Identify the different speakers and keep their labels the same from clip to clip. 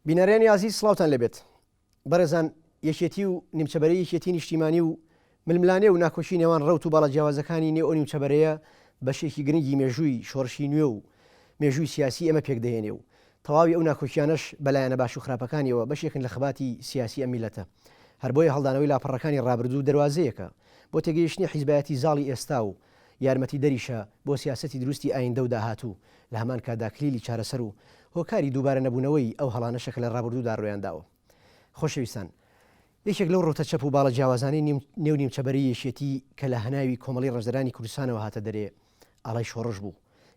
Speaker 1: بینەرێنی عزیز سڵاوتان لەبێت بەڕێزان یەکێتی و نیمچەبەرەی یەکێتی نیشتیمانی و ململانێ و ناکۆشی نێوان ڕەوت و باڵە جیاوازەکانی نێو ئەو نیمچەبەرەیە بەشێکی گرنگی مێژووی شۆڕشی نوێ و مێژووی سیاسی ئەمە پێکدەهێنێ و تەواوی ئەو ناکۆشیانەش بەلایەنە باش و خراپەکانیەوە بەشێکن لە خەباتی سیاسی ئەم میلەتە هەر بۆیە هەڵدانەوەی لاپەڕەکانی ڕابردوو دەواازەیەکە بۆ تێگەیشتنی حیزبایەتی زاڵی ئێستا و یارمەتی دەریشە بۆ سیاسەتی دروستی ئایندە و داهاتوو لە هەمان کادا کلیلی چارەسەر و هۆکاری دووبارە نەبوونەوەی ئەو هەڵانەشەکە لە ڕابردوودا ڕوێیانداوە. خۆشەویستان، یەکێک لەو ڕۆتە چەپ و باڵە جیاوازانەی نێو نیمچەبەری یەشێتی کە لە هەناوی کۆمەڵی ڕێژدەرانی کوردستانەوە هاتە دەرێ ئاڵای شۆڕش بوو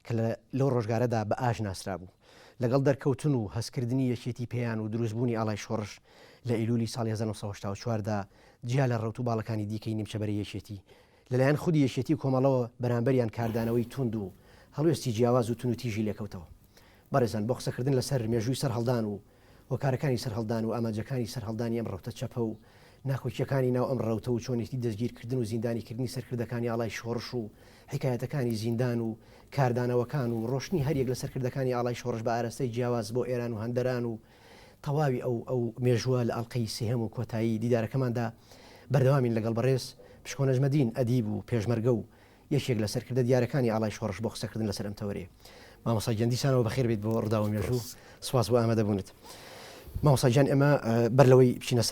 Speaker 1: کە لەو ڕۆژگارەدا بە ئاژ ناسرا بوو لەگەڵ دەرکەوتن و هەستکردنی یەکێتی پێیان و دروستبوونی ئاڵای شۆڕش لە ئیلولی ساڵی 1984دا جیا لە ڕەوت و باڵەکانی دیکەی نیمچەبەری یەشێتی لەلایەن خودی یەشێتی و کۆمەڵەوە بەرامبەریان کاردانەوەی تونند و هەڵوێستی جیاواز و تون و تیژی لێکەوتەوە. بەڕێزان بۆ قسەکردن لەسەر مێژووی سەرهەڵدان و هۆکارەکانی سەرهەڵدان و ئاماجەکانی سەرهەڵدانی ئەم ڕەوتە چەپە و ناکۆکیەکانی ناو ئەم ڕەوتە و چۆنێتی دەستگیرکردن و زیندانیکردنی سەرکردەکانی ئاڵای شۆڕش و حکایەتەکانی زیندان و کاردانەوەکان و ڕۆشنی هەریەک لە سەرکردەکانی ئاڵای شۆڕش بە ئاراستەی جیاواز بۆ ئێران و هەندەران و تەواوی ئەو مێژووە لە ئەڵلقەی سێهەم و کۆتایی دیدارەکەماندا بەردەوامین لەگەڵ بەڕێز پشکۆ نەژمەدین ئەدیب و پێشمەرگە و یەکێک لە سەرکردە دیارەکانی ئاڵای شۆڕش بۆ قسەکردن لەسەر ئەم تەوەرێ. مامۆستا گەندیسانەوە بەخێر بێت بۆ ڕووداوە مێژوو سواس بۆ ئامادەبوونت. مامۆستا گیان ئێمە بەر لەوەی بچینە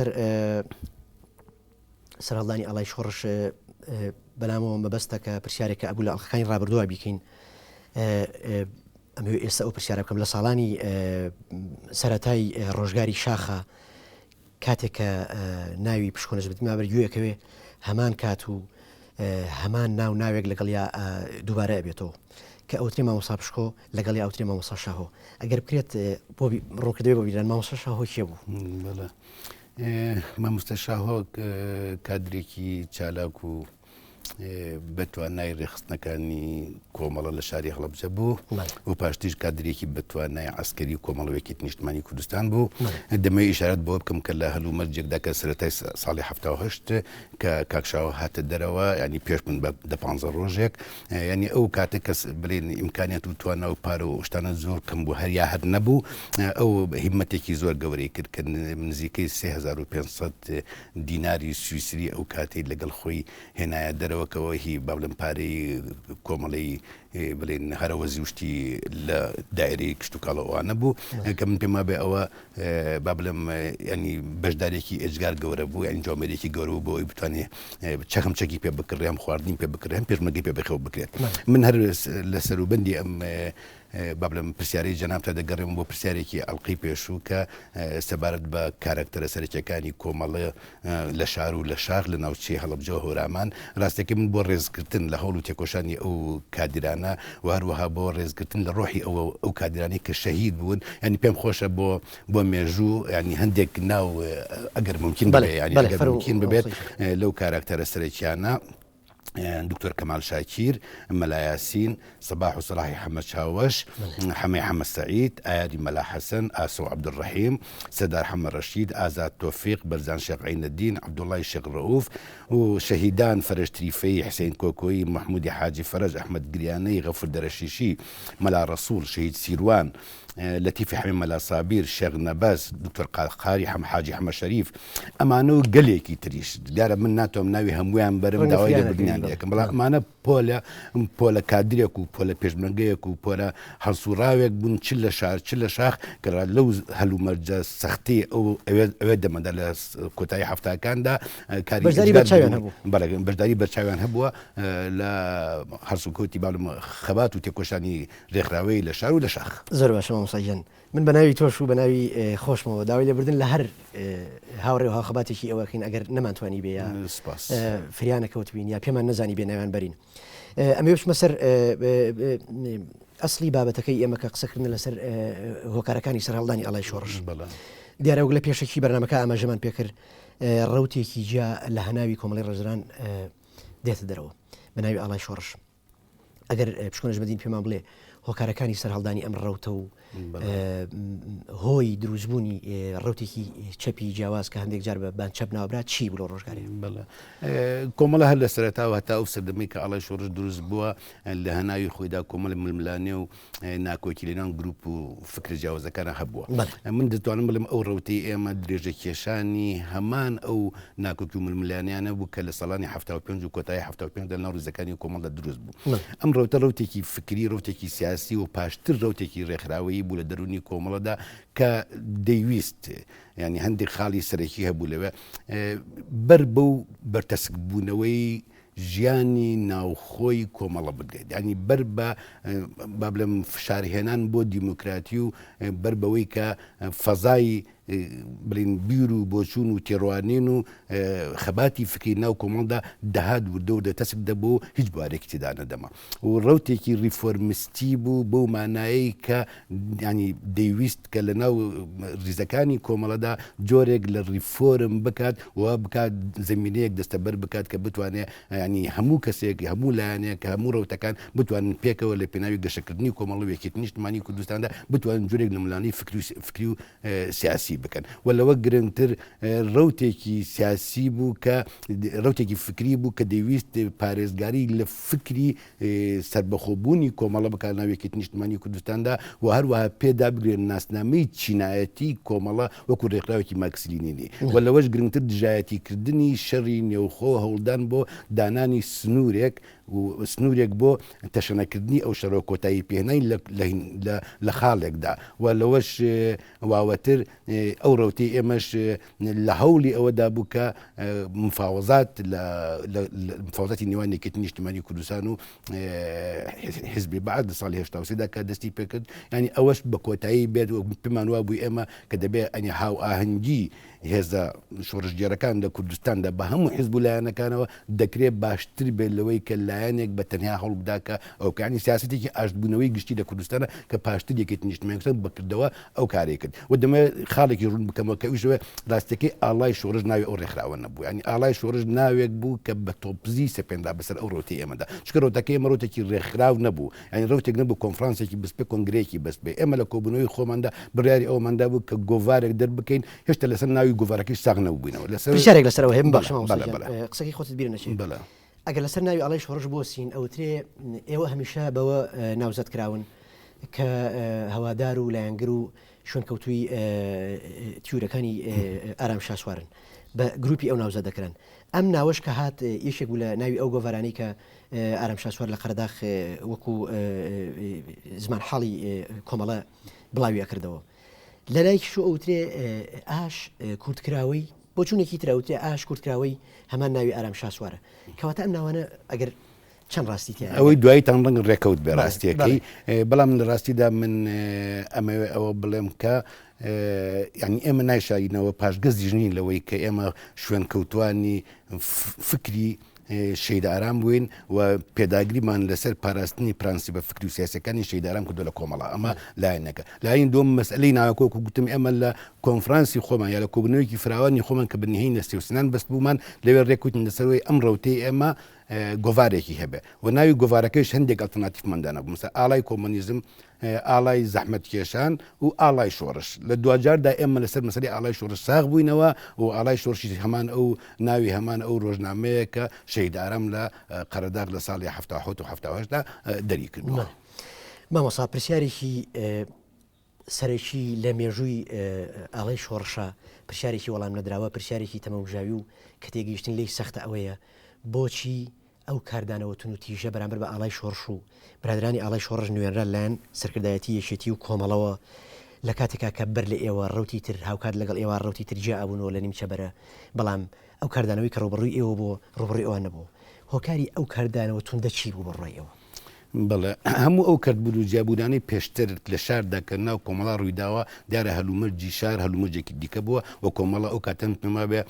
Speaker 1: سەرهەڵدانی ئاڵای شۆڕش بەلامەوە مەبەستە کە پرسیارێکە ئەبوو لە ئەڵلقەکانی ڕابردووە بیکەین ئەمە ئێستا ئەو پرسیارە بکەم لە ساڵانی سەرەتای ڕۆژگاری شاخە کاتێک کە ناوی پشکۆ نەژمەدین مابەرگوویەکەوێ هەمان کات و هەمان ناوێک لەگەڵ یا دووبارە ئەبێتەوە کە ئەوترێ مامۆستا پشکۆ لەگەڵی ئەوترێ مامۆستا شاهۆ ئەگەر بکرێت بۆ ڕوونکردەوەی بۆ بیران مامۆستا شاهۆ کێ بوو؟
Speaker 2: مامۆستا شاهۆ کادرێکی چالاک و بەتوانای ڕێخستنەکانی کۆمەڵە لە شاری هەڵەبجە بوو و پاشتیش کادرێکی بەتوانای عسکەری و کۆمەڵەوەیەکی نیشتمانی کوردستان بوو. دەمەوێت ئیشارەت بۆ بکەم کە لە هەلومەرجێکدا کە سەرەتای ساڵی 1970 کە کاکشاوە هاتە دەرەوە ینی پێش من بە 15 ڕۆژێک ینی ئەو کاتێک کەس بڵێن ئیمکانیات و توانە و پارە و شتانە زۆر کەم بوو هەریا هەر نەبوو ئەو هیمەتێکی زۆر گەورەی کرد کە نزیکەی 3500 دیناری سویسری ئەو کاتێک لەگەڵ خۆی هێنایە دەرەوەکەوە هی با بڵێن پارەی کۆمەڵی بڵێن هەرەوەزی وشتی لە دایرەی کشت و کاڵەوانە بوو کە من پێما بێ ئەوە با بڵێم ینی بەشدارێکی ئێجگار گەورە بوو یان جامێرێکی گەورە بوو بۆ ئەوی بتوانێت چەخەمچەکی پێ بکڕێم خواردنی پێ بکرێن پێشمەرگەی پێ بخەو بکرێت. من هەر لە سەروبەندی ئەم با بڵێم پرسیارەی جەنابتە دەگەڕێم بۆ پرسیارێکی ئەڵلقەی پێشوو کە سەبارەت بە کارکتەرە سەرەکیەکانی کۆمەڵە لە شار و لە شاخ لە ناوچەی هەڵەبجە هۆرامان ڕاستەکە من بۆ ڕێزگرتن لە هەوڵ و تێکۆشانی ئەو کادرانە و هەروەها بۆ ڕێزگرتن لە ڕۆحی ئەو کادرانی کە شەهید بوون ینی پێم خۆشە بۆ مێژوو ینی هەندێک ناو ئەگەر ممکن ممکن ببێت لەو کارکتەرە سەرەکیانە دكتور كمال شاكير، ملا ياسين، صباح وصلاحي حمد شاوش، حمي حمد سعيد، آيادي ملا حسن، آسو عبد الرحيم، سدار حمد رشيد، آزاد توفيق، برزان شيخ عين الدين، عبد الله الشيخ رؤوف، وشهيدان فرج تريفي، حسين كوكوي، محمود حاجي فرج، أحمد قرياني، غفور درشيشي، ملا رسول، شهيد سيروان، لطيفي حميم ملا صابير، الشيخ نباس، دكتور قاري حاجي حمد شريف، أمانو قليكي تريش دار من ناتهم ناوي هموان برم داوي بردنيان لكن بلا أمانة پۆلە کادرێک و پۆلە پێشمەرگەیەک و پۆلە هەڵسوڕاوێک بوون چ لە شار چ لە شاخ کە لەو هەلومەرجە سەختی ئەوێ دەمەدا لە کۆتایی هەفتاکاندا بەشداری بەرچاویان هەبووە لە هەرسوکۆتی باڵم خەبات و تێکۆشانی ڕێکخراوەی لە شار و لە شاخ.
Speaker 1: زۆر باشە مامۆستا گیان، من بە ناوی تۆش و بە ناوی خۆشمەوە داوای لێبردن لە هەر هاوڕێ و هاخەباتێکی ئەوەکەین ئەگەر نەمانتوانی بێ یا فریانەکەوتبین یا پێمان نەزانی بێ ناویان بەرین. ئەمە بچمە سەر ئەسلی بابەتەکەی ئێمە کە قسەکردن لەسەر هۆکارەکانی سەرهەڵدانی ئاڵای شۆڕش. دیارە لە پێشێکی بەرنامەکە ئاماژەمان پێکرد ڕەوتێکی جیا لە هەناوی کۆمەڵی ڕێژدەران دێتە دەرەوە بە ناوی ئاڵای شۆڕش. ئەگەر پشکۆ نەژمەدین پێمان بڵێ هۆکارەکانی سەر هەڵدانی ئەم ڕەوتە و هۆی دروستبوونی ڕەوتێکی چەپی جیاواز کە هەندێک جار بە بانچەپ ناوبرا چی بوو لە ڕۆژگارێ؟
Speaker 2: کۆمەڵە هەر لە سەرەتاوە هەتا ئەو سەردەمەی کە ئاڵای شۆڕش دروست بووە لە هەناوی خۆیدا کۆمەڵی ململانێ و ناکۆکی لێنان گروپ و فکر جیاوازەکانە هەبووە. من دەتوانم بڵێم ئەو ڕەوتەی ئێمە درێژە کێشانی هەمان ئەو ناکۆکی و ململانیانە بوو کە لە ساڵانی 75 و کۆتایی 75 لە ناو ڕێزەکانی کۆمەڵدا دروست بوو. ئەم ڕەوتە ڕەوتێکی فکری ڕەوتێکی سیاسی و پاشتر ڕەوتێکی ڕێکخراوەیی بوو لە دەرونی کۆمەڵەدا کە دەیویست ینی هەندێک خاڵی سەرەکی هەبوو لەوێ بەر بەو بەرتەسک بوونەوەی ژیانی ناوخۆی کۆمەڵە بدرێت ینی بەر بە با بڵێم فشارهێنان بۆ دیموکراتی و بەر بەوەی کە فەزای بڵین بیر و بۆچوون و تێڕوانین و خەباتی فکری ناو کۆمەڵدا دەهات وردە و دەتەسک دەبوو هیچ بوارێکی تێدا نەدەما و ڕەوتێکی ریفۆرمیستی بوو بەو مانایی کە ینی دەیویست کە لە ناو ریزەکانی کۆمەڵەدا جۆرێک لە ریفۆرم بکات و بکات زمینەیەک دەستەبەر بکات کە بتوانێت ینی هەموو کەسێک هەموو لایەنەیە کە هەموو ڕەوتەکان بتوانن پێکەوە لە پێناوی گەشەکردنی کۆمەڵە یەکێتی نیشتمانی کوردستاندا بتوانن جۆرێک لە ملانی فکری و سیاسی بکەن و لەوە گرنگتر ڕەوتێکی سیاسی بوو کە ڕەوتێکی فکری بوو کە دەیویست پارێزگاری لە فکری سربەخۆبوونی کۆمەڵە بکات ناو یەکێتی نیشتمانی کوردستاندا و هەروەها پێدا بگرێن ناسنامەی چینایەتی کۆمەڵە وەکو ڕێکخراوێکی مارکسلینینی و لەوەش گرنگتر دژایەتیکردنی شەڕی نێوخۆ هەوڵدان بۆ دانانی سنوورێک بۆ تەشەنەکردنی ئەو شەڕۆ کۆتایی پێهێنانی لە خاڵێکدا و لەوەش واوەتر ئەو ڕەوتەی ئێمەش لە هەوڵی ئەوەدا بوو کە مفاوزاتی نێوان یەکێتی نیشتمانی کوردستان و حیزبی بەعەد لە ساڵی 83دا کە دەستی پێکرد ینی ئەوەش بە کۆتایی بێت و پێمان وا بووی ئێمە کە دەبێت ئەنی هاو ئاهەنگی هێزە شۆڕژگێرەکان لە کوردستاندا بە هەموو حیزب و لایەنەکانەوە دەکرێت باشتر بێت لەوەی کە لایەنێک بە تەنیا هەوڵ بداکە ئەو کانی سیاسەتێکی ئاشتبوونەوەی گشتی لە کوردستانە کە پاشتر یەکێتی نیشتمانی کوردستان بکردەوە ئەو کارێک کرد و دەمەوێت خاڵێکی ڕوون بکەمەوە کە ئەویشەوە ڕاستەکەی ئاڵای شۆڕژ ناوی ئەو ڕێکخراوە نەبوو ینی ئاڵای شۆڕژ ناوێک بوو کە بە تۆپزی سەپێندا بەسەر ئەو ڕۆتەی ئێمەدا چکە ڕۆتەکەی ئێمە ڕۆتێکی ڕێکخراو نەبوو ینی ڕۆتێک نەبوو کۆنفرانسێکی بەسپێ کۆنگرەیەکی بەس بێ ئێمە لە کۆبوونەوەی خۆماندا بڕیاری ئەوماندا بوو کە گۆڤارێک دەربکەین هێشتا لەسەر ناوی گۆڤارەکەی ساغ نەبووبووینەوە
Speaker 1: پرسیارێک لەسەرەوە هێم باشە قسەی خۆت بیر نەچێت
Speaker 2: بەڵێ
Speaker 1: ئەگەر لەسەر ناوی ئاڵای شۆڕژ بۆسین ئەوترێ ئێوە هەمیشە بەوە ناوزەت کراون کە هەوادار و لایەنگر و شوێنکەوتووی تیورەکانی ئارام شاسوارن بە گروپی ئەو ناوزە دەکرن ئەم ناوەش کە هات یەشێک بوو لە ناوی ئەو گۆڤارانەی کە ئارام شاسوار لە قەرداغ وەکو زمان حاڵی کۆمەڵە بڵاوی ئەکردەوە لە لایەکیش ئەوترێ ئاش کورتکراوەی بۆ چوونێکی تراوتێ ئاش کورتکراوەی هەمان ناوی ئارام شاسوارە کەواتە ئەم ناوانە ئەگەر چەند ڕاستی تیا
Speaker 2: ئەوەی دوایی تان ڕەنگ ڕێکەوت بێ ڕاستیەکەی بەڵام لە ڕاستیدا من ئەمەوێ ئەوە بڵێم کە ینی ئێمە نایشاینەوە پاشگەزیژنین لەوەی کە ئێمە شوێن کەوتوانی فکری شەیداران بووین و پێداگریمان لەسەر پاراستنی پرانسیبە فکری و سیاسەکانی شەیداران کردو لە کۆمەڵە ئەمە لایەنەکە لایەن دوم مەسئلەی ناوەکۆکو گوتم ئێمە لە کۆنفرانسی خۆمان یا لە کۆبوونەوەیکی فراوانی خۆمان کە بنهێنی لە سێوسنان بەست بوومان لەوێ ڕێکوتین لەسەرەوەی ئەم ڕەوتەی ئێمە گۆڤارێکی هەبێ و ناوی گۆڤارەکەیش هەندێک ئەڵتەرناتیڤماندانە بوو مثلا ئاڵای کۆمۆنیزم ئاڵای زەحمەتکێشان و ئاڵای شۆڕش لە دوجاردا ئێمە لەسەر مەسەلەی ئاڵای شۆڕش ساغ بووینەوە و ئاڵای شۆڕشی هەمان ئەو ناوی هەمان ئەو ڕۆژنامەیە کە شەیدارەم لە قەرەداغ لە ساڵی 1970 و 1970دا دەری کردووە.
Speaker 1: مامۆستا پرسیارێکی سەرەکی لە مێژووی ئاڵای شۆڕشە پرسیارێکی وەڵام نەدراوە پرسیارێکی تەمەوژاوی و کە تێگەیشتن لێی سەختە ئەوەیە بۆچی ئەو کاردانەوەتون و تیژە بەرامبەر بە ئاڵای شۆڕش و برادرانی ئاڵای شۆڕژ نوێنرا لایەن سەرکردایەتی یەکێتی و کۆمەڵەوە لە کاتێکا کە بەر لە ئێوە ڕەوتی تر هاوکات لەگەڵ ئێوە ڕەوتی تر جیا ئەبوونەوە لە نیمچەبەرە بەڵام ئەو کاردانەوەی کە ڕوبڕووی ئێوە بۆ ڕوبڕووی ئەوە نەبوو هۆکاری ئەو کاردانەوە توندە چی بوو بەڕۆی ئێوە
Speaker 2: بەڵێ هەموو ئەو کردبوو و جیابوونانی پێشتر لە شاردا کە ناو کۆمەڵا ڕوویداوە دیارە هەلومەرجی شار هەلومەرجێکی دیکە بووە و کۆمەڵە ئەو کاتەم پێما بێ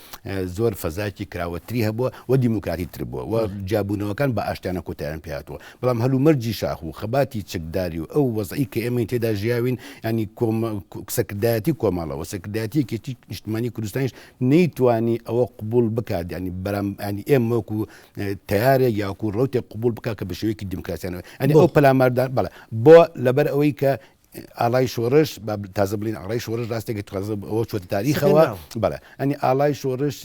Speaker 2: زۆر فەزاکی کراوەتری هەبووە و دیموکراتی تر بووە و جیابوونەوەکان بە ئاشتیانە کۆتاییان پێهاتووە بەڵام هەلومەرجی شاخ و خەباتی چەکداری و ئەو وەزعی کە ئێمە تێدا ژیاوین ینی سەکردایەتی کۆمەڵە و سەکردایەتی یەکێتی نیشتمانی کوردستانیش نەیتوانی ئەوە قبول بکات ینی بەرام ینی ئێمە وەکو تەیارێک یاکو ڕەوتێک قبول بکات کە بە شێوەیەکی دیموکراسیانەوە ئەنی ئەو پەلاماردان بەڵێ بۆ لەبەر ئەوەی کە ئاڵای شۆڕش تازە بڵین ئاڵای شۆڕش ڕاستێک ئەوە چۆتە تاریخەوە بەڵێ ئەنی ئاڵای شۆڕش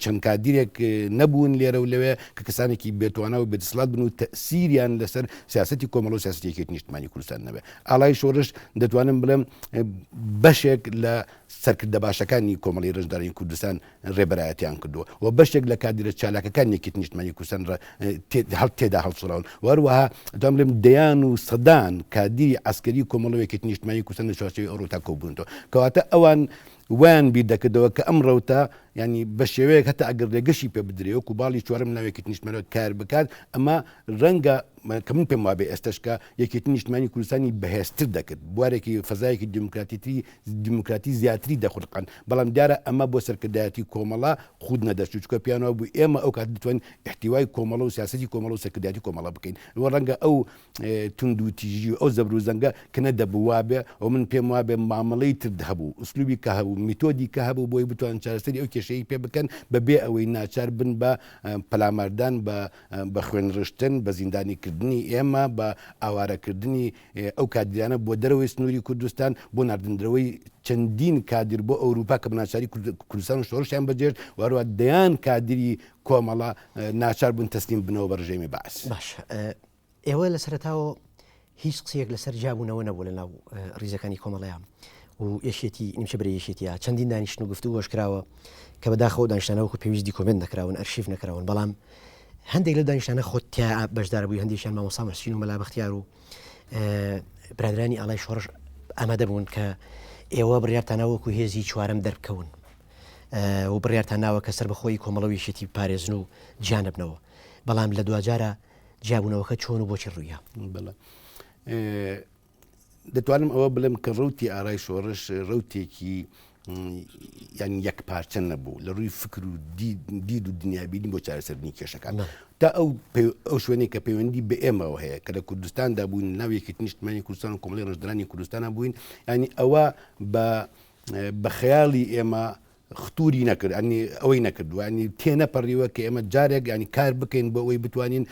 Speaker 2: چەند کادیرێک نەبوون لێرە و لەوێ کە کەسانێکی بێتوانە و بێدەسڵات بن و تەسیریان لەسەر سیاسەتی کۆمەڵ و سیاسەتێکی نیشتمانی کوردستان نەبێ ئاڵای شۆڕش دەتوانم بڵێم بەشێک لە سەرکردە باشەکانی کۆمەڵی ڕژداری کوردستان ڕێبەرایەتیان کردووە و بەشێک لە کادرە چالاکەکان یەکێتی نیشتمانی کوردستان تێدا هەڵسوراون وەروەها دەم لێم دەیان و سەدان کادیری عسکەری کۆمەڵەوەیەکی نیشتمانی کوردستان لە چوارچێوەی ئەو ڕۆتا کۆبوونەوە کەواتە ئەوان ویان بیر دەکردەوە کە ئەم ڕەوتە ینی بە شێوەیەک هەتا ئەگەر ڕێگەشی پێ بدرێ وەکو باڵی چوارەم ناوێکی نیشتمانەوە کار بکات ئەمە ڕەنگە کە من پێم وابێ ئێستشکە یەکێتی نیشتمانی کوردستانی بەهێزتر دەکرد بوارێکی فەزایەکی دیموکراتی زیاتری دەخورقان بەڵام دیارە ئەمە بۆ سەرکردایەتی کۆمەڵا خود نەدەست چکە پیانەوە بوو ئێمە ئەو کات دەتوانین احتیوای کۆمەڵە و سیاسەتی کۆمەڵە و سەرکردایەتی کۆمەڵە بکەین وە ڕەنگە ئەو تونند و تیژی و ئەو زەبر و زەنگە کە نەدەبوو وابێ و من پێم وابێ مامەڵەی تر هەبوو ئوسلوبی کە هەبوو میتۆدی کە هەبوو بۆی بتوانن چارەسەری ئەو کێشەی پێ بکەن بەبێ ئەوەی ناچار بن بە پەلاماردان بە خوێنڕشتن بە زیندانیکردنی ئێمە بە ئاوارەکردنی ئەو کادرانە بۆ دەرەوەی سنووری کوردستان بۆ نردنرەوەی چەندین کادر بۆ ئەوروپا کە بناچاری کوردستان و شۆڕشیان بەجێر وەروە دەیان کادری کۆمەڵە ناچار بوون تەسلیم بنەوە بە ڕژێمی باس
Speaker 1: باش ئێوە لە سەرەتاوە هیچ قسەیەک لەسەر جابوونەوە نەبوو لە ناو ڕیزەکانی کۆمەڵەیان و یەشێتی نیمچەبەری یەشێتیە چەندین دانیشتن و گفتوگۆ کراوە کە بەداخەوە دانیشتانەوەکو پێویستی کۆمنت نەکراون ئەرشیف نەکراون بەڵام هەندێک لە دانیشتانە خۆتیا بەشدار بووی هەندێکیان مامۆستا مەسچین و مەلا بەختیار و برادرانی ئاڵای شۆڕش ئامادە بوون کە ئێوە بڕیارتانەوەکو هێزی چوارەم دەربکەون و بڕیارتاناوە کە سەر بەخۆی کۆمەڵەوە یەشێتی پارێزن و گیان بنەوە بەڵام لە دوجارە جابوونەوەکە چۆن و بۆچی ڕوویە
Speaker 2: دەتوانم ئەوە بڵێم کە ڕوتی ئارای شۆڕش ڕوتێکی یان یەک پارچە نەبوو لە ڕووی فکر و دید و دنیابینی بۆ چارەسەرنی کێشەکان تا ئەو شوێنێک کە پەیوەندی بە ئێمەوە هەیە کە لە کوردستاندا بووین ناو یەکێتی نیشتمانی کوردستان و کۆمەڵی ڕژدەرانی کوردستانە بووین ینی ئەوە بە خەیاڵی ئێمە ختوری نەکرد ئەنی ئەوەی نەکردووە ینی تێنەپەڕیوە کە ئێمە جارێک ینی کار بکەین بۆ ئەوەی بتوانین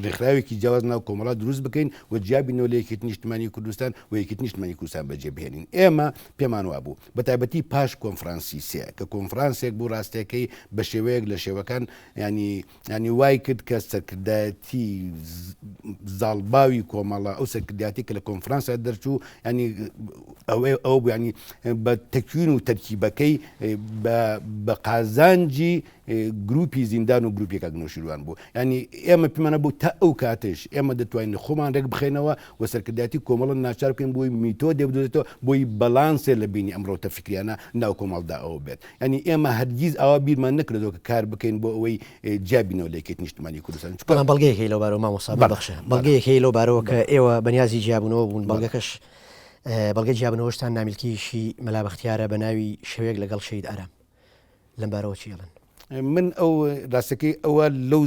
Speaker 2: ڕێکخراوێکی جیاواز ناو کۆمەڵا دروست بکەین و جیابینەوە لە یەکێتی نیشتمانی کوردستان و یەکێتی نیشتمانی کوردستان بەجێ بهێنین ئێمە پێمان وابوو بە تایبەتی پاش کۆنفرانسی سێ کە کۆنفرانسێک بوو ڕاستیەکەی بە شێوەیەک لە شێوەکان ینی وای کرد کە سەرکردایەتی زاڵباوی کۆمەڵە ئەو سەرکردایەتی کە لە کۆنفرانسا دەرچوو ینی ئەوە بوو ینی بە تەکوین و تەرکیبەکەی بە قازانجی گروپی زیندان و گروپێکە نوێژیروان بوو ینی ئێمە پێمانە بوو تا ئەو کاتش ئێمە دەتوانین خۆمان ڕێک بخێنەوە و سەرکردایەتی کۆمەڵە ناچار بکەین بۆی میتۆ دەبدێتەوە بۆی بەڵانسێ لە بینی ئەمڕۆتە فکریانە ناو کۆمەڵدا ئەوە بێت ینی ئێمە هەرگیز ئەوە بیرمان نەکردەوە کە کار بکەین بۆ ئەوەی جیابینەوە لە یەکێتی نیشتمانی کوردستان
Speaker 1: بەڵام بەڵگەیەک هەیە لەو بارەوە مامۆستا بەخشە بەڵگەیەک هەیە لەو بارەوە کە ئێوە بەنیازی جیابونەوە بوون بەڵگەکەش بەڵگەی جیابنەوەشتان نامیلکیشی مەلا بەختیارە بە ناوی شەوێک لەگەڵ شەید ئارام لەم بارەوە چیڵن
Speaker 2: من ئەو ڕاستەکەی ئەوە لەو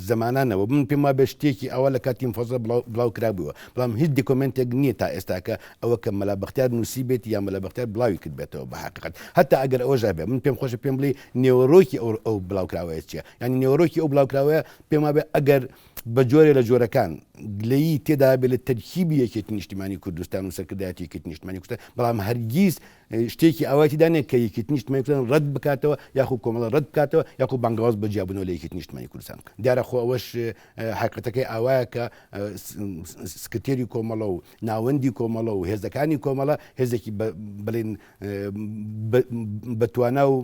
Speaker 2: زمانانەوە من پێم وابێ شتێکی ئەوە لە کاتی فۆزە بڵاو کرابووە بەڵام هیچ دکۆمنتێک نییە تا ئێستاکە ئەوە کە مەلا بەختیار نووسی بێت یا مەلا بەختیار بڵاوی کرد بێتەوە بە حقیقەت هەتا ئەگەر ئەوە ژابێ من پێم خۆشە پێم بڵێ نێوەڕۆکی ئەو بڵاوکراوەیە چییە ینی نێوەڕۆکی ئەو بڵاوکراوەیە پێم وابێ ئەگەر بە جۆرێ لە جۆرەکان گلەیی تێدا بێت لە تەرکیبی یەکێتی نیشتمانی کوردستان و سەرکردایەتی یەکێتی نیشتمانی کوردستان بەڵام هەرگیز شتێکی ئەوەتی دانێت کە یەکێتی نیشتمانی کوردستان ڕەت بکاتەوە یاخو کۆمەڵە ڕەت بکاتەوە یاخو بانگەواز بەجیاببوونەوە لە یەکێتی نیشتمانی کوردستان دیارە خۆ ئەوەش حقیقەتەکەی ئاوایە کە سکرتێری کۆمەڵە و ناوەندی کۆمەڵە و هێزەکانی کۆمەڵە هێزێکی بڵێن بەتوانا و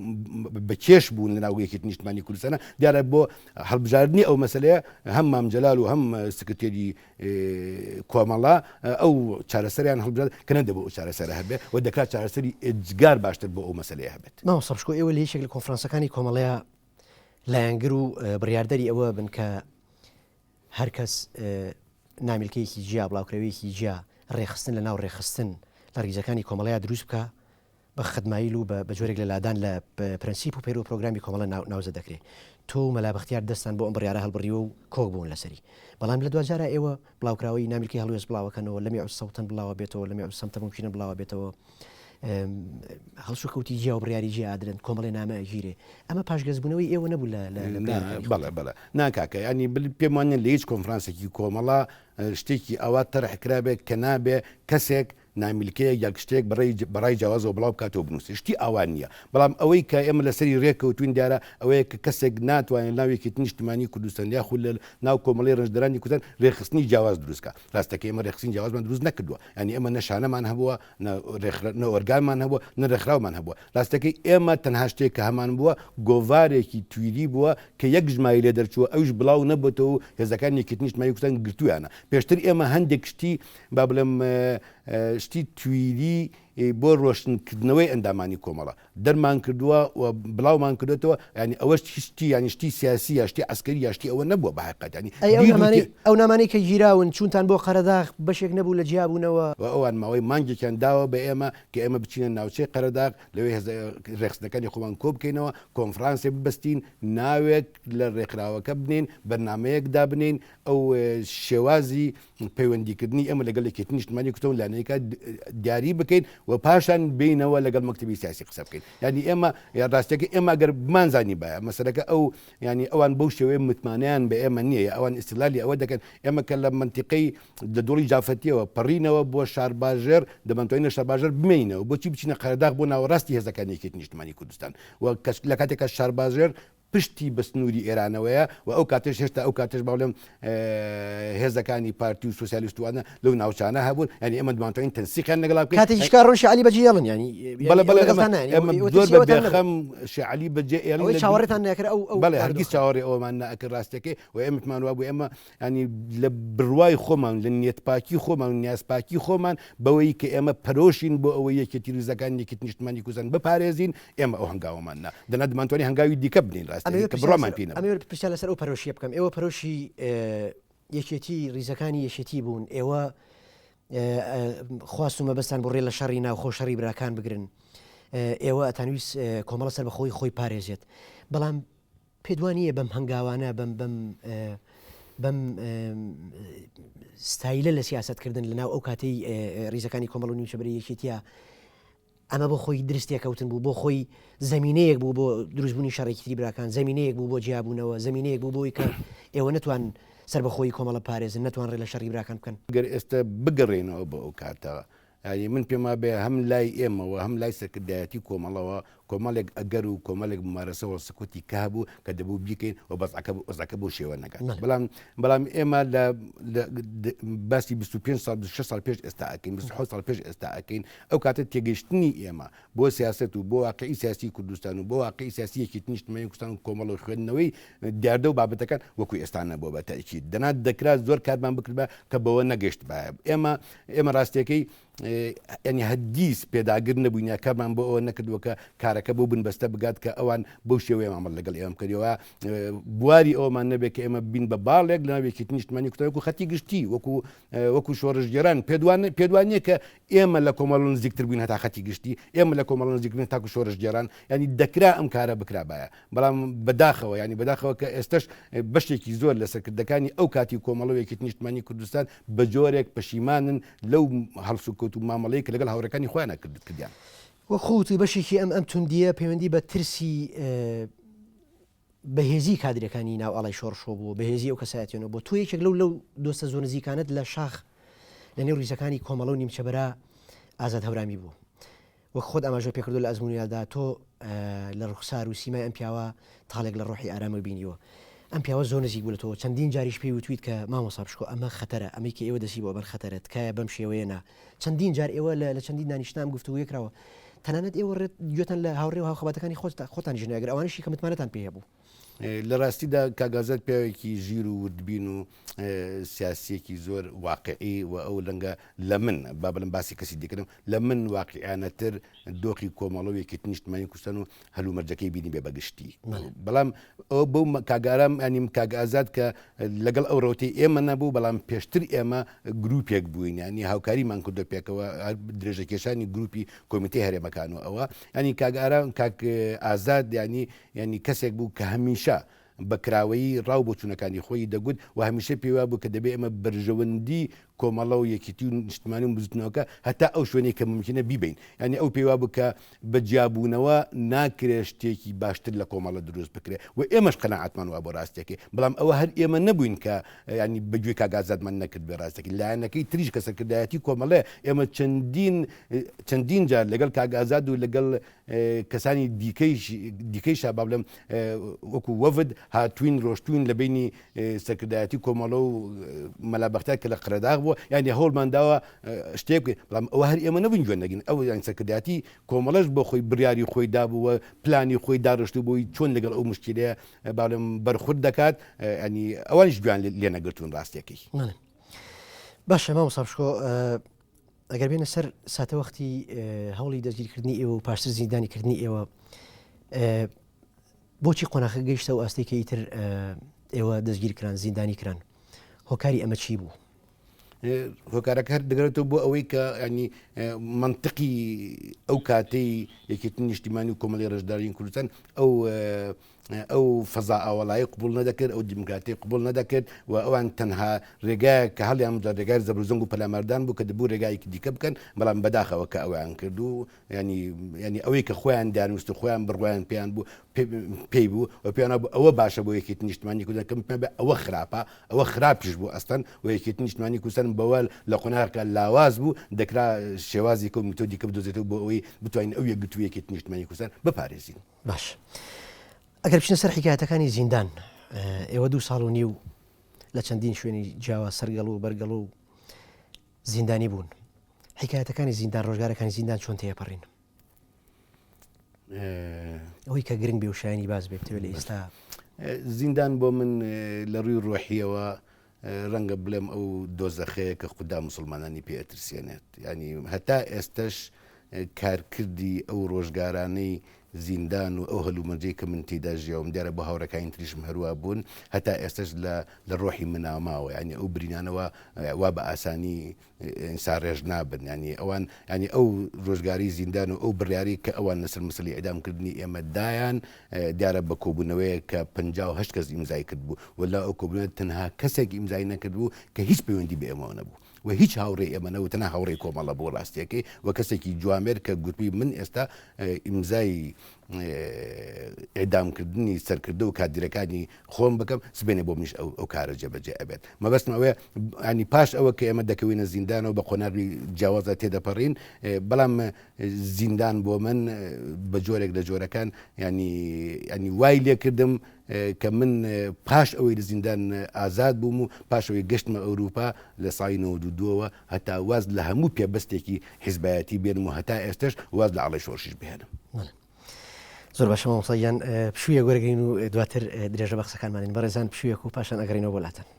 Speaker 2: بەکێش بوون لە ناو یەکێتی نیشتمانی کوردستانە دیارە بۆ هەڵبژاردننی ئەو مەسەلەیە هەم مامجەلال و هەم سکرتێری کۆمەڵە ئەو چارەسەریان هەڵبژارد کە نەدەبوو ئەو چارەسەرە هەبێ و دەکات چارەسەری ئجگار باشتر بۆ ئەو مەسەلەیە هەبێت
Speaker 1: مامۆستا بشکۆ ئێوە لە هیچێک لە کۆنفرانسەکانی کۆمەڵەیە لایەنگر و بڕیاردەری ئەوە بن کە هەر کەس نامیلکەیەکی جیا بڵاوکراوەیەکی جیا ڕێخستن لە ناو ڕێخستن لە ڕیزەکانی کۆمەڵەیە دروست بکە بە خدمایل و بە جۆرێک لە لادان لە پرەنسیپ و پەیرۆ پرۆگرامی کۆمەڵە ناوزە دەکرێت تۆ مەلا بەختیار دەستان بۆ ئەم بڕیارە هەڵبڕیوە و کۆک بوون لەسەری بەڵام لە دوجارە ئێوە بڵاوکراوەی نامیلکی هەڵوێز بڵاوەکەنەوە لەمی سەوتن بڵاوە بێتەوە لەمی سەمتە ممکنە بڵاوە بێتەوە هەڵسو کەوتی جیاو بڕیاری جێ ئادرن کۆمەڵی نامە ژیرێ ئەمە پاشگەزبوونەوەی ئێوە نەبوو
Speaker 2: بەڵێ بەڵێ ناکاکە ینی پێم وانە لە هیچ کۆنفرانسێکی کۆمەڵا شتێکی ئەوە تەرحکرابێت کە نابێ کەسێک نامیلکەیە یەک شتێک بەڕای جیاوازەوە بڵاو بکاتەوە بنووسی شتی ئەوان نییە بەڵام ئەوەی کە ئێمە لەسەری ڕێککەوتوین دیارە ئەوەیە کە کەسێک ناتوانێت ناوێکی نیشتمانی کوردستان یا خول لە ناو کۆمەڵی ڕژدەرانی کوردستان ڕێخستنی جیاواز دروستکە ڕاستەکە ئێمە ڕێخستنی جیاوازمان دروست نەکردووە ینی ئێمە نەشانەمان هەبووە ئۆرگانمان هەبووە نەڕێکخراومان هەبووە ڕاستەکەی ئێمە تەنها شتێک کە هەمان بووە گۆڤارێکی تویری بووە کە یەک ژمایی لێ دەرچووە ئەوش بڵاو نەبێتەوە و هێزەکان یەکێتی نیشتمانی کوردستان گرتویانە پێشتر ئێمە هەندێک شتی با بڵێم شتی تویری بۆ ڕۆشنکردنەوەی ئەندامانی کۆمەڵە دەرمان کردووە و بڵاومان کردێتەوە ینی ئەوەش شتی ینی شتی سیاسی یا شتی عسکەری یا شتی ئەوە نەبووە بە حقیقەت ینی
Speaker 1: ئەو نامانەی کە گیراون چونتان بۆ قەرەداغ بەشێک نەبوو لە جیابوونەوە
Speaker 2: ئەوان ماوەی مانگێکیان داوە بە ئێمە کە ئێمە بچینە ناوچەی قەرەداغ لەوێ ڕێخستەکانی خۆمان کۆ بکەینەوە کۆنفرانسێ ببەستین ناوێک لە ڕێکخراوەکە بنین بەرنامەیەکدا بنین ئەو شێوازی پەیوەندیکردنی ئەمە لەگەڵ یەکێتی نیشتمانی کوردستان لانەیەکە دیاری بکەین و پاشان بینەوە لەگەڵ مەکتەبی سیاسی قسە بکەین ینی ئێمە ڕاستەکە ئێمە گەر بمانزانی باە مەسەرەکە ئەو ینی ئەوان بەو شێوەیە متمانیان بە ئێمە نییە ئەوان ئیستیلالی ئەوە دەکەن ئێمە کە لە منتیقەی لە دۆڵی جافەتیەوە پەڕینەوە بۆ شارباژێر دەبنتوینە شارباژێر بمینەوە بۆچی بچینە قەرەداغ بۆ ناوەڕاستی هێزەکانی یەکێتی نیشتمانی کوردستان و لە کاتێکە شارباژێر پشتی بە سنووری ئێرانەوەیە و ئەو کاتش هێشتا ئەو کاتش باڵێم هێزەکانی پارتی و سوسیالیستوانە لەو ناوچانە هەبوون ینی ئەمە دوانتوین تەنسیقیان لەگەڵا
Speaker 1: کاتێکی کار ڕۆژ علی بەجێڵن ینی
Speaker 2: زۆر بەخەم شعلی بەجێ
Speaker 1: چاوەڕێتان نەکرد ئەو
Speaker 2: بەڵێ هەرگیز چاوەڕێ ئەومان ناکرد ڕاستەکەی و ئێمەمان وا بوو ئێمە ینی لە بڕوای خۆمان لە نیەتپاکی خۆمان نیازپاکی خۆمان بەوەی کە ئێمە پەرۆشین بۆ ئەوەی یەکێتی ریزەکان یەکێتی نیشتمانی کوردستان بپارێزین ئێمە ئەو هەنگاوەماننا دەنا دەمانتوانی هەنگاوی دیکە بنین
Speaker 1: ئەمە پرسیار لەسەر ئەو پەرۆشیە بکەم ئێوە پەرۆشی یەکێتی ریزەکانی یەکێتی بوون ئێوە خواستمە بەستان بۆ ڕێ لە شەڕی ناو خۆ شەڕی براکان بگرن ئێوە ئەتانویست کۆمەڵە سەر بەخۆی خۆی پارێزێت بەڵام پێدوانیە بەم هەنگاوانە بەم ستایلە لە سیاستکردن لەناو ئەو کاتەی ریزەکانی کۆمەڵ و نیمچەبەری یەکێتیە ئەمە بۆ خۆی درستێکەوتن بوو بۆ خۆی زمینەیەک بوو بۆ دروستبوونی شەڕێکی براکان زمینەیەک بوو بۆ جیابوونەوە زمینەیەک بوو بۆی کە ئێوە نتوان سەر بەخۆی کۆمەڵە پارێزن نتوان ڕێ لە شەڕی براکان بکەن
Speaker 2: گەر ئێستا بگەڕێنەوە بۆ ئەو کاتەوە ینی من پێما بێ هەم لای ئێمەوە هەم لای سەرکردایەتی کۆمەڵەوە کۆمەڵێک ئەگەر و کۆمەڵێک ممارەسەوە سکوتی کابوو کە دەبوو بیکەین و بەزەکە بۆ شێوە نەکات بەڵام ئێمە لە باسی 25 سال 6 سال پێش ئێستا ئەکەین 26 سال پێش ئێستا ئەکەین ئەو کاتە تێگەیشتنی ئێمە بۆ سیاست و بۆ واقعی سیاسی کوردستان و بۆ واقعی سیاسی یەکێتی نیشتمانی کوردستان و کۆمەڵ و خوێندنەوەی دیاردە و بابەتەکان وەکو ئێستانە بۆ بە تاکید دەنا دەکرات زۆر کارمان بکرد کە بەوە نەگەشت بە ئێمە ڕاستیەکەی ینی هەدیس پێداگر نەبووینە کارمان بۆ ئەوە نەکردووە کارەکە بۆ بنبەستە بگات کە ئەوان بەو شێوەیە ئەمەڵ لەگەڵ ئێمە کردەوە بواری ئەومان نەبێت کە ئێمە بین بە باڵێک لە ناوێکی نیشتمانی کوردستان وەکو خەتی گشتی وەکو شۆڕژگەران پێدوانیە کە ئێمە لە کۆمەڵ نزیکتر بووین هەتا خەتی گشتی ئێمە لە کۆمەڵ نزیکردن تاکو شۆڕژگەران ینی دەکرا ئەم کارە بکرابایە بەڵام بەداخەوە ینی بەداخەوە کە ئێستش بەشێکی زۆر لە سەرکردەکانی ئەو کاتی کۆمەڵەوەیەکی نیشتمانی کوردستان بە جۆرێک پەشیمانن لەو هەڵسوکەوت و مامەڵەیە کە لەگەڵ هاوڕەکانی خۆیان کردیان
Speaker 1: وەخوتی بەشێکی ئەم توندیە پەیوەندی بە ترسی بەهێزی کادرەکانی ناو ئاڵای شۆڕشۆ بوو بەهێزی ئەو کەسایەتیانەوە بۆ تۆ یەکێک لەو دۆستە زۆر نزیکانت لە شاخ لە نێو ریزەکانی کۆمەڵە و نیمچەبەرا ئازاد هەورامی بوو وەک خۆت ئاماژە پێکردو لە ئەزمونیادا تۆ لە ڕوخسار و سیمای ئەم پیاوە تاڵێک لە ڕۆحی ئارامە بینیوە ئەم پیاوە زۆر نزیک بوو لە تۆ چەندین جاریش پێی وتویت کە مامۆستا بشکۆ ئەمە خەتەرە ئەمەی کە ئێوە دەسی بۆ بەر خەتەرت کایە بەم شێوەیەنا چەندین جار ئێوە لە چەندین دانیشتنام گفتوگوی کراوە تەنانەت ئێوە ڕێت گوێتان لە هاوڕێ و هاوخەباتەکانی خۆتان ژنەگەر ئەوانشی کە متمانەتان پێ هەبوو
Speaker 2: لە ڕاستیدا کاگازات پیاوێکی ژیر و وردبین و سیاسیەکی زۆر واقعی و ئەو لەنگە لە من با بڵم باسی کەسی دیکردم لە من واقعیانەتر دۆخی کۆمەڵەوەیەکی نیشتمانی کوردستان و هەلومەرجەکەی بینی بێ بەگشتی بەڵام ئەو بەو کاگارام ئەنیم کاگازات کە لەگەڵ ئەو ڕۆتی ئێمە نەبوو بەڵام پێشتر ئێمە گروپێک بووین ینی هاوکاریمان کردو پێکەوە درێژەکێشانی گروپی کۆمیتەی هەرێمەکانەوە ئەوە ینی کاگاران کاک ئازاد ینی کەسێک بوو کە هەمیشە بەکراوەی ڕاو بۆ چوونەکانی خۆی دەگوت و هەمیشە پێوا بوو کە دەبێت ئەمە بەرژەوەندی کۆمەڵە و یەکیتی و نیشتمانی و بزنەوەکە هەتا ئەو شوێنێک کە ممکنە بیبین ینی ئەو پێوا بکە بەجیابوونەوە ناکرێت شتێکی باشتر لە کۆمەڵە دروست بکرێت و ئێمەش قەناعەتمان وە بۆ ڕاستێکی بەڵام ئەوە هەر ئێمە نەبووین کە ینی بەگوێ کاگازادمان نەکرد بێ ڕاستێکی لایەنەکەی تریش کە سەرکردایەتی کۆمەڵەیە ئێمە چەندین جار لەگەڵ کاگازاد و لەگەڵ کەسانی دیکەیشا با بڵێم وەکو وەفد هاتوین ڕۆشتوین لە بینی سەرکردایەتی کۆمەڵە و مەلابەختای کە لە قرەداغ بووە یعنی هەوڵمان داوە شتێک بکەین بەڵام ئەوە هەر ئێمە نەبووین گوێ نەگرین ئەو یان سەرکردایەتی کۆمەڵەش بۆ خۆی بڕیاری خۆی دابووە پلانی خۆی داڕشتو بووی چۆن لەگەڵ ئەو مشکلەیە با بڵێم بەرخورد دەکات ینی ئەوانیش گویان لێ نەگرتوون ڕاستیەکەی
Speaker 1: باشە مامۆستا بشکۆ ئەگەر بێنە سەر ساتەوەختی هەوڵی دەستگیرکردنی ئێوە و پاشتر زیندانیکردنی ئێوە بۆچی قۆناغەکە گەیشتە و ئاستێکەی تر ئێوە دەستگیرکران زیندانی کران هۆکاری ئەمە چی بوو؟
Speaker 2: هۆکارەکە هەر دەگرێتەوە بۆ ئەوەی کە ینی منطقی ئەو کاتەی یەکێتی نیشتیمانی و کۆمەڵی ڕێژدارین کوردستان ئەو فەزا ئاوەڵایی قبول نەدەکرد ئەو دیموکراتی قبول نەدەکرد و ئەوان تەنها ڕێگایە کە هەڵیان ڕێگای زەبرزەنگ و پەلامەردان بوو کە دەبوو ڕێگایەکی دیکە بکەن بەڵام بەداخەوە کە ئەویان کرد و ینی ئەوەی کە خۆیان دانویست و خۆیان بڕوایان پێیان بوو پێی بوو و پێیان بوو ئەوە باشە بۆ یەکێتی نیشتیمانی کوردستان کەم پێ ئەوە خراپە ئەوە خراپیش بوو ئەستەن و یەکێتی نیشتیمانی کوردستان بەوە لە قۆناغەکە لاواز بوو دەکرا شێوازی کە و میتۆدیکە بدۆزێتەوە بۆ ئەوەی بتوانین ئەو یەکگرتووی یەکێتی نیشتیمانی کوردستان بپارێزین.
Speaker 1: باش ئەگەر بچنە سەر حکایەتەکانی زیندان ئێوە 2 ساڵ و نیو لە چەندین شوێنی جیاوا سەرگەڵ و بەرگەڵ و زیندانی بوون حکایەتەکانی زیندان ڕۆژگارەکانی زیندان چۆن تێپەڕین ئەوەی کە گرنگ بێ و شایانی باز بێت لە ئێستا
Speaker 2: زیندان بۆ من لە ڕووی ڕۆحیەوە ڕەنگە بڵێم ئەو دۆزەخەیە کە خوددا مسلمانانی پێ ئەترسێنێت ینی هەتا ئێستش کارکردی ئەو ڕۆژگارانەی زیندان و ئەو هەلومەرجەی کە من تێدا ژیاوم دیارە بۆ هاوڕەکانی تریشم هەروە بوون هەتا ئێستش لە ڕۆحی مناماوە ینی ئەو برینانەوە وا بە ئاسانی ساڕێژ نابن ینی ئەوان ینی ئەو ڕۆژگاری زیندان و ئەو بڕیاری کە ئەوان لەسەر مەسەلەی ئێدامکردنی ئێمە دایان دیارە بە کۆبوونەوەیە کە 58 کەس ئیمزای کرد بوو ولا ئەو کۆبوونەوە تەنها کەسێک ئیمزای نەکرد بوو کە هیچ پەیوەندی بە ئێمەوە نەبوو و هیچ هاوڕێ ئێمە نەوتەنە هاوڕێی کۆمەڵە بۆ ڕاستیەکەی و کەسێکی جوامێر کە گوتبی من ئێستا ئیمزای ئێدامکردنی سەرکردە و کادیرەکانی خۆم بکەم سبێنێ بۆ منیش ئەو کارە جێبەجێ ئەبێت مەبەستم ئەوەیە ینی پاش ئەوە کە ئێمە دەکەوینە زیندانەوە بە قۆناغی جیاوازە تێدەپەڕین بەڵام زیندان بۆ من بە جۆرێک لە جۆرەکان ینی وای لێکردم کە من پاش ئەوەی لە زیندان ئازاد بووم و پاش ئەوەی گەشتمە ئەوروپا لە ساڵی 92ەوە هەتا واز لە هەموو پێبەستێکی حیزبایەتی بێنم و هەتا ئێستش واز لە ئاڵی شۆڕشیش بهێنم.
Speaker 1: زۆر باشە مامۆستایان پشوویە گوێرەگرین و دواتر درێژە بە قسەکانمانین بەڕێزان پشوویەک و پاشان ئەگەڕینەوە بۆلاتەن.